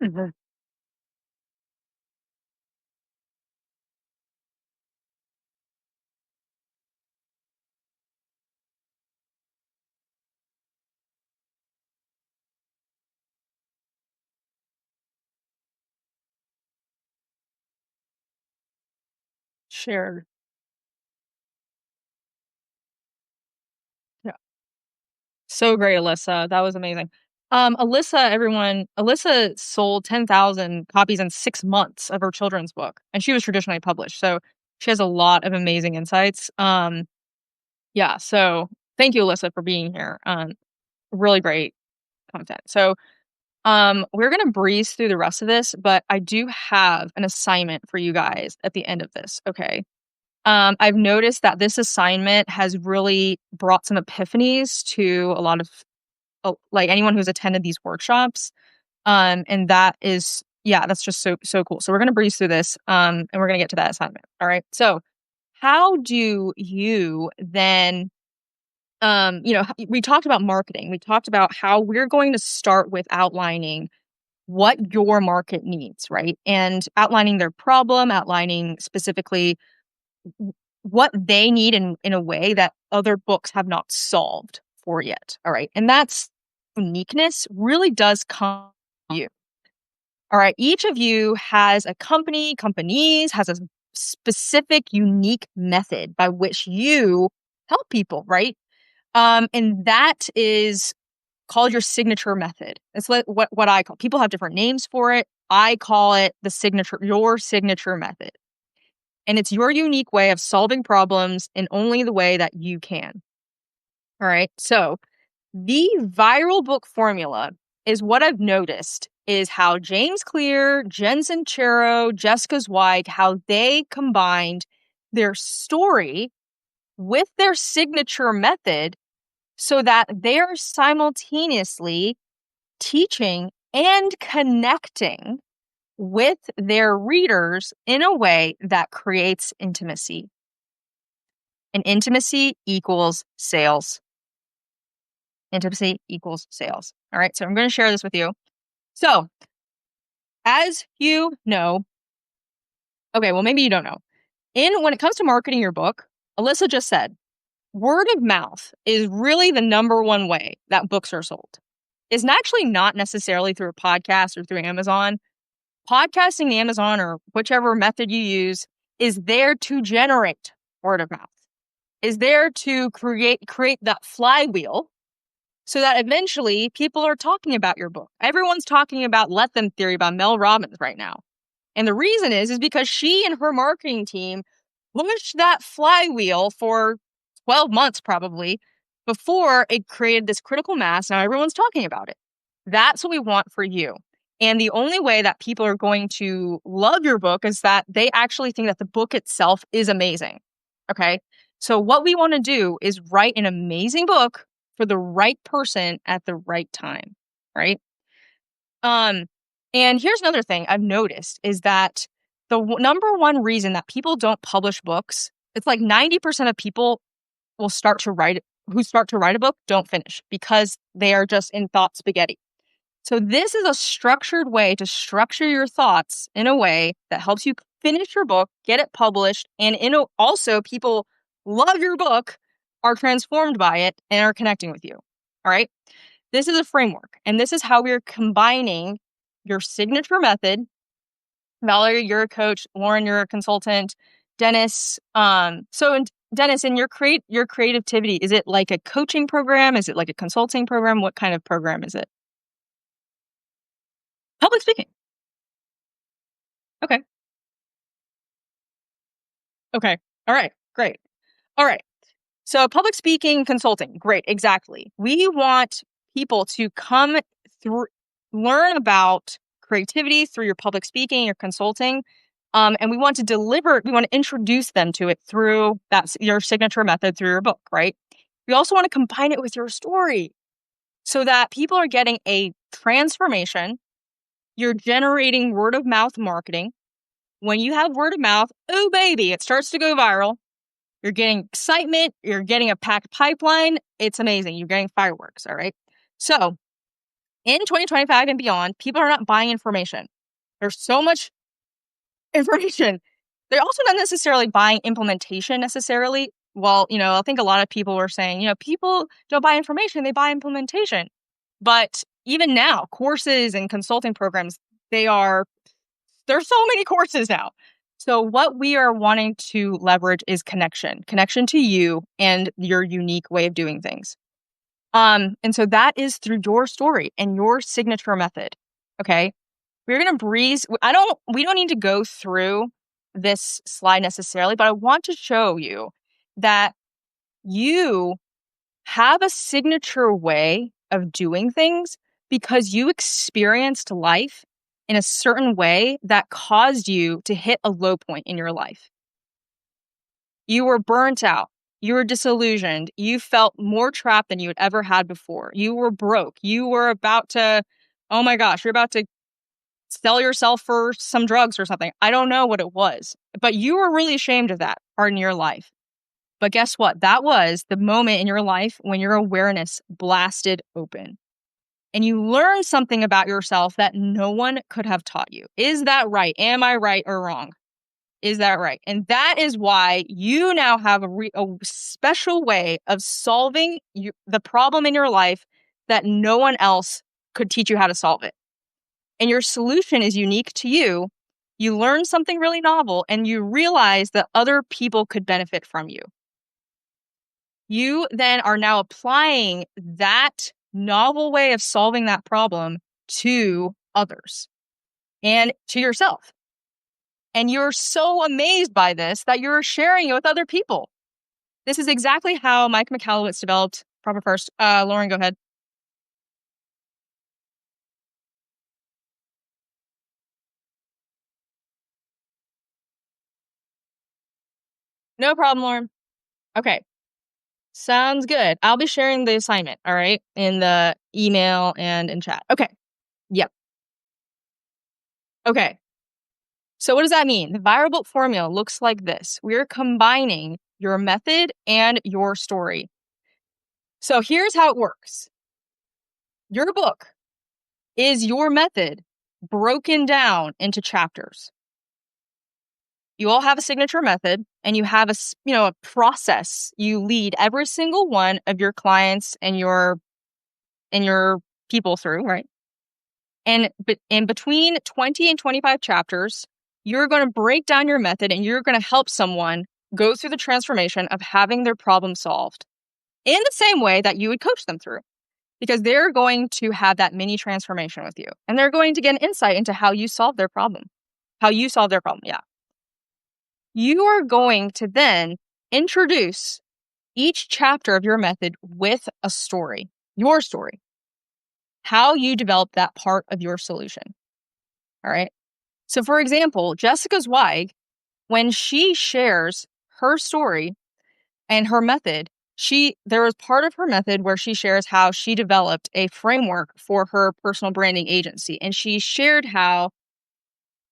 Mhm. Shared. Yeah. So great, Alyssa. That was amazing. Alyssa sold 10,000 copies in 6 months of her children's book, and she was traditionally published. So she has a lot of amazing insights. Yeah, so thank you, Alyssa, for being here. Really great content. So, we're gonna breeze through the rest of this, but I do have an assignment for you guys at the end of this, okay? I've noticed that this assignment has really brought some epiphanies to a lot of like anyone who's attended these workshops. And that is, yeah, that's just so cool. So we're gonna breeze through this, and we're gonna get to that assignment. All right. So how do you then, we talked about marketing. We talked about how we're going to start with outlining what your market needs, right? And outlining their problem, outlining specifically what they need in a way that other books have not solved for yet. All right. And that's uniqueness really does come from you. All right. Each of you has a companies has a specific unique method by which you help people, right? And that is called your signature method. It's what I call, people have different names for it. I call it your signature method. And it's your unique way of solving problems in only the way that you can. All right. So the viral book formula is what I've noticed is how James Clear, Jen Sincero, Jessica Zweig, how they combined their story with their signature method so that they're simultaneously teaching and connecting with their readers in a way that creates intimacy. And intimacy equals sales. Intimacy equals sales. All right. So I'm going to share this with you. So, as you know, okay, well, maybe you don't know. When it comes to marketing your book, Alyssa just said, word of mouth is really the number one way that books are sold. It's actually not necessarily through a podcast or through Amazon. Podcasting Amazon or whichever method you use is there to generate word of mouth. Is there to create that flywheel so that eventually people are talking about your book. Everyone's talking about Let Them Theory by Mel Robbins right now. And the reason is because she and her marketing team pushed that flywheel for 12 months probably before it created this critical mass. Now everyone's talking about it. That's what we want for you. And the only way that people are going to love your book is that they actually think that the book itself is amazing. Okay. So what we want to do is write an amazing book for the right person at the right time. Right. Um, and here's another thing I've noticed is that number one reason that people don't publish books, it's like 90% of people will start to write a book don't finish because they are just in thought spaghetti. So this is a structured way to structure your thoughts in a way that helps you finish your book, get it published, and also people love your book, are transformed by it, and are connecting with you. All right. This is a framework, and this is how we're combining your signature method. Valerie, you're a coach. Lauren, you're a consultant. Dennis, Dennis, in your creativity, is it like a coaching program? Is it like a consulting program? What kind of program is it? Public speaking. Okay. Okay. All right. Great. All right. So public speaking, consulting. Great. Exactly. We want people to come through, learn about creativity through your public speaking, your consulting. And we want to introduce them to it through your signature method through your book, right? We also want to combine it with your story so that people are getting a transformation. You're generating word of mouth marketing. When you have word of mouth, oh baby, it starts to go viral. You're getting excitement. You're getting a packed pipeline. It's amazing. You're getting fireworks. All right. So In 2025 and beyond, people are not buying information. There's so much information. They're also not necessarily buying implementation necessarily. Well, I think a lot of people were saying, people don't buy information, they buy implementation. But even now, courses and consulting programs, there's so many courses now. So what we are wanting to leverage is connection to you and your unique way of doing things. And so that is through your story and your signature method. Okay. We're going to breeze. We don't need to go through this slide necessarily, but I want to show you that you have a signature way of doing things because you experienced life in a certain way that caused you to hit a low point in your life. You were burnt out. You were disillusioned. You felt more trapped than you had ever had before. You were broke. You were about to, oh my gosh, you're about to sell yourself for some drugs or something. I don't know what it was, but you were really ashamed of that part in your life. But guess what? That was the moment in your life when your awareness blasted open and you learned something about yourself that no one could have taught you. Is that right? Am I right or wrong? Is that right? And that is why you now have a special way of solving the problem in your life that no one else could teach you how to solve it. And your solution is unique to you. You learn something really novel and you realize that other people could benefit from you. You then are now applying that novel way of solving that problem to others and to yourself. And you're so amazed by this that you're sharing it with other people. This is exactly how Mike Michalowicz developed Proper First. Lauren, go ahead. No problem, Lauren. Okay. Sounds good. I'll be sharing the assignment, all right, in the email and in chat. Okay. Yep. Okay. So what does that mean? The viral book formula looks like this. We're combining your method and your story. So here's how it works. Your book is your method broken down into chapters. You all have a signature method and you have a process you lead every single one of your clients and your people through, right? And in between 20 and 25 chapters, you're going to break down your method and you're going to help someone go through the transformation of having their problem solved in the same way that you would coach them through, because they're going to have that mini transformation with you and they're going to get an insight into how you solve their problem. Yeah. You are going to then introduce each chapter of your method with a story, your story, how you develop that part of your solution. All right. So, for example, Jessica Zweig, when she shares her story and her method, there was part of her method where she shares how she developed a framework for her personal branding agency. And she shared how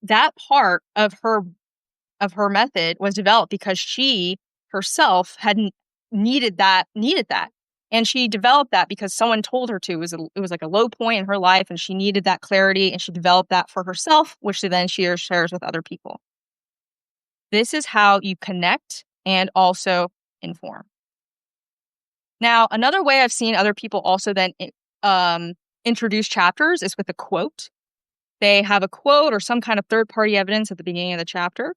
that part of her method was developed because she herself had needed that. And she developed that because someone told her to. It was like a low point in her life and she needed that clarity and she developed that for herself, which then she shares with other people. This is how you connect and also inform. Now, another way I've seen other people also then introduce chapters is with a quote. They have a quote or some kind of third-party evidence at the beginning of the chapter.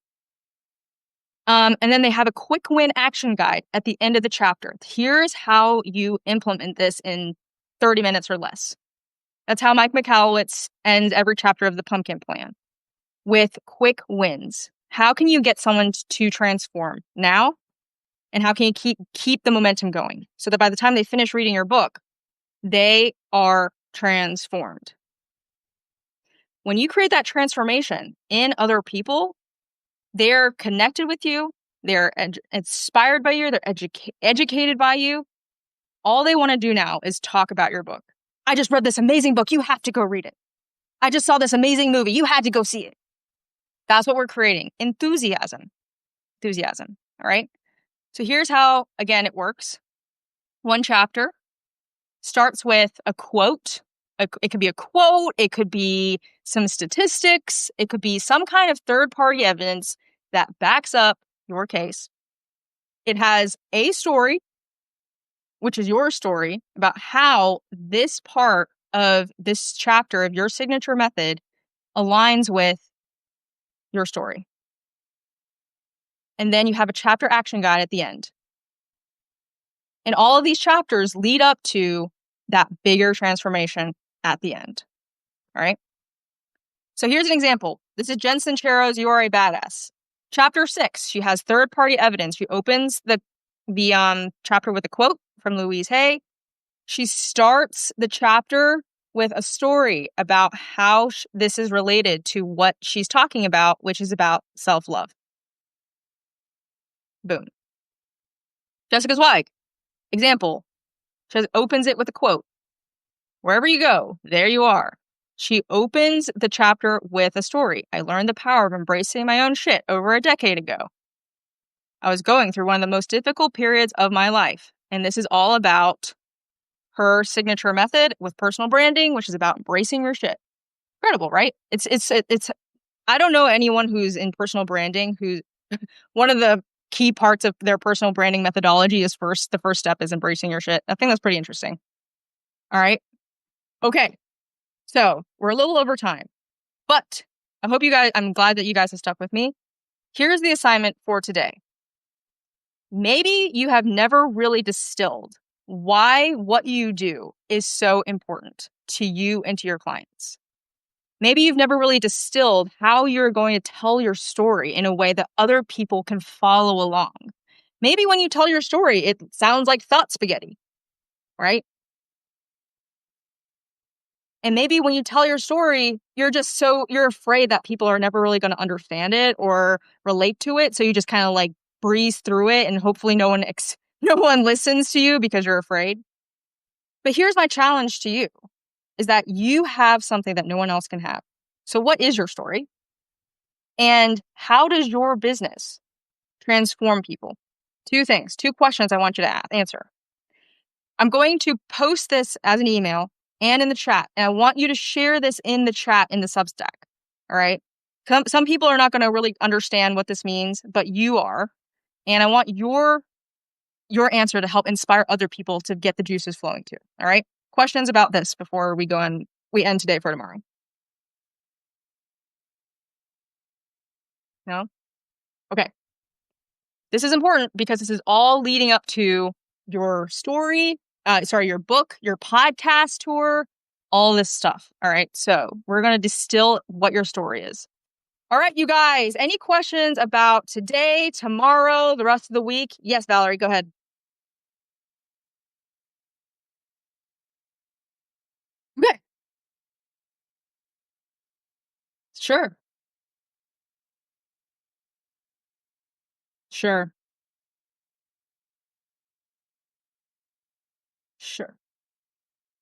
And then they have a quick win action guide at the end of the chapter. Here's how you implement this in 30 minutes or less. That's how Mike Michalowicz ends every chapter of the Pumpkin Plan, with quick wins. How can you get someone to transform now? And how can you keep the momentum going so that by the time they finish reading your book, they are transformed? When you create that transformation in other people, they're connected with you, they're inspired by you, they're educated by you. All they want to do now is talk about your book. I just read this amazing book. You have to go read it. I just saw this amazing movie. You had to go see it. That's what we're creating. Enthusiasm. All right. So here's how, again, it works. One chapter starts with a quote it could be a quote, it could be some statistics, it could be some kind of third-party evidence that backs up your case. It has a story, which is your story, about how this part of this chapter of your signature method aligns with your story. And then you have a chapter action guide at the end. And all of these chapters lead up to that bigger transformation at the end. All right. So here's an example. This is Jen Sincero's You Are a Badass. Chapter 6, she has third-party evidence. She opens the chapter with a quote from Louise Hay. She starts the chapter with a story about how this is related to what she's talking about, which is about self-love. Boom. Jessica Zweig, example. She opens it with a quote. Wherever you go, there you are. She opens the chapter with a story. I learned the power of embracing my own shit over a decade ago. I was going through one of the most difficult periods of my life. And this is all about her signature method with personal branding, which is about embracing your shit. Incredible, right? It's I don't know anyone who's in personal branding who's one of the key parts of their personal branding methodology is the first step is embracing your shit. I think that's pretty interesting. All right. Okay. So we're a little over time, but I'm glad that you guys have stuck with me. Here's the assignment for today. Maybe you have never really distilled why what you do is so important to you and to your clients. Maybe you've never really distilled how you're going to tell your story in a way that other people can follow along. Maybe when you tell your story, it sounds like thought spaghetti, right? And maybe when you tell your story, you're afraid that people are never really going to understand it or relate to it. So you just kind of like breeze through it and hopefully no one listens to you because you're afraid. But here's my challenge to you is that you have something that no one else can have. So what is your story? And how does your business transform people? Two questions I want you to answer. I'm going to post this as an email and in the chat. And I want you to share this in the chat in the Substack. All right. Some people are not going to really understand what this means, but you are. And I want your answer to help inspire other people to get the juices flowing too. All right. Questions about this before we end today for tomorrow? No? Okay. This is important because this is all leading up to your story, your book, your podcast tour, all this stuff. All right. So we're going to distill what your story is. All right, you guys, any questions about today, tomorrow, the rest of the week? Yes, Valerie, go ahead. Okay. Sure. Sure. Sure.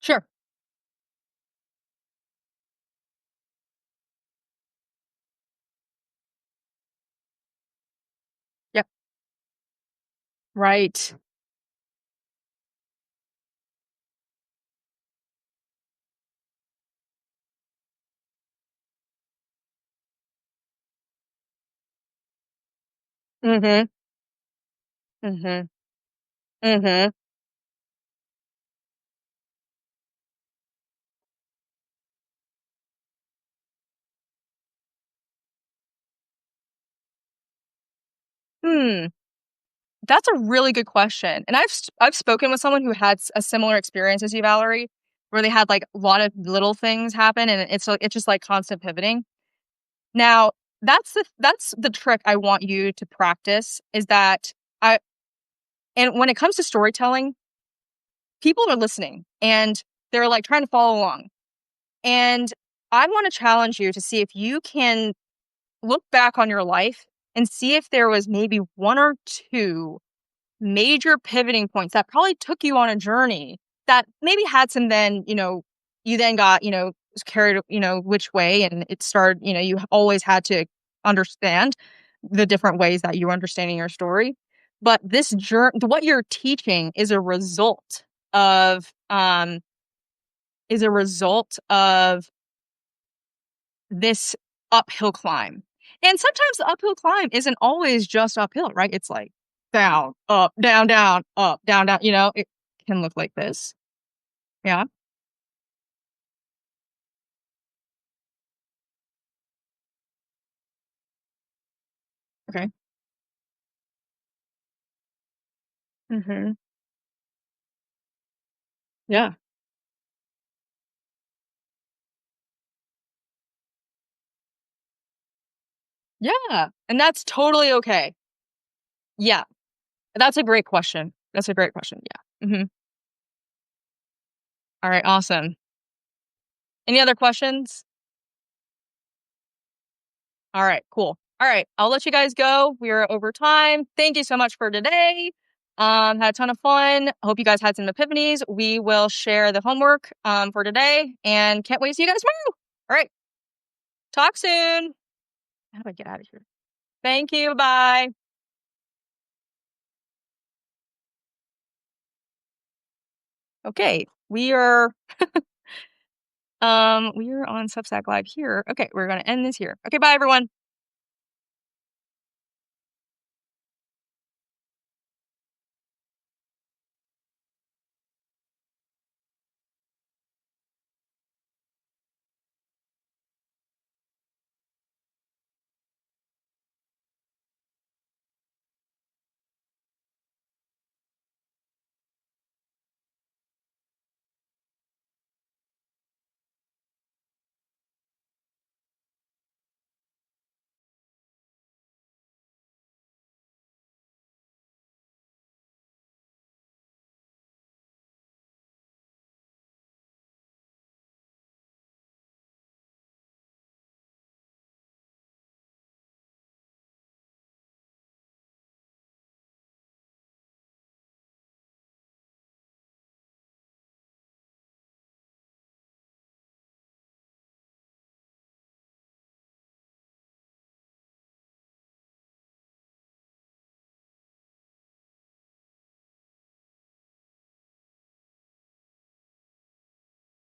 Sure. Yep. Right. Mm-hmm. Mm-hmm. Mm-hmm. Hmm. That's a really good question. And I've spoken with someone who had a similar experience as you, Valerie, where they had like a lot of little things happen and it's just like constant pivoting. Now, that's the trick I want you to practice is that and when it comes to storytelling, people are listening and they're like trying to follow along. And I want to challenge you to see if you can look back on your life and see if there was maybe one or two major pivoting points that probably took you on a journey that maybe had some then, you then got, carried, which way and it started, you always had to understand the different ways that you were understanding your story. But this journey, what you're teaching is a result of is a result of this uphill climb. And sometimes the uphill climb isn't always just uphill, right? It's like down, up, down, up, down, it can look like this. Yeah. Okay. Hmm. Yeah. Yeah. And that's totally okay. Yeah. That's a great question. That's a great question. Yeah. All right. Awesome. Any other questions? All right, cool. All right, I'll let you guys go. We're over time. Thank you so much for today. Had a ton of fun. Hope you guys had some epiphanies. We will share the homework for today and can't wait to see you guys tomorrow. All right, talk soon. How do I get out of here? Thank you. Bye. Okay, we are on Substack Live here. Okay, we're gonna end this here. Okay, bye everyone.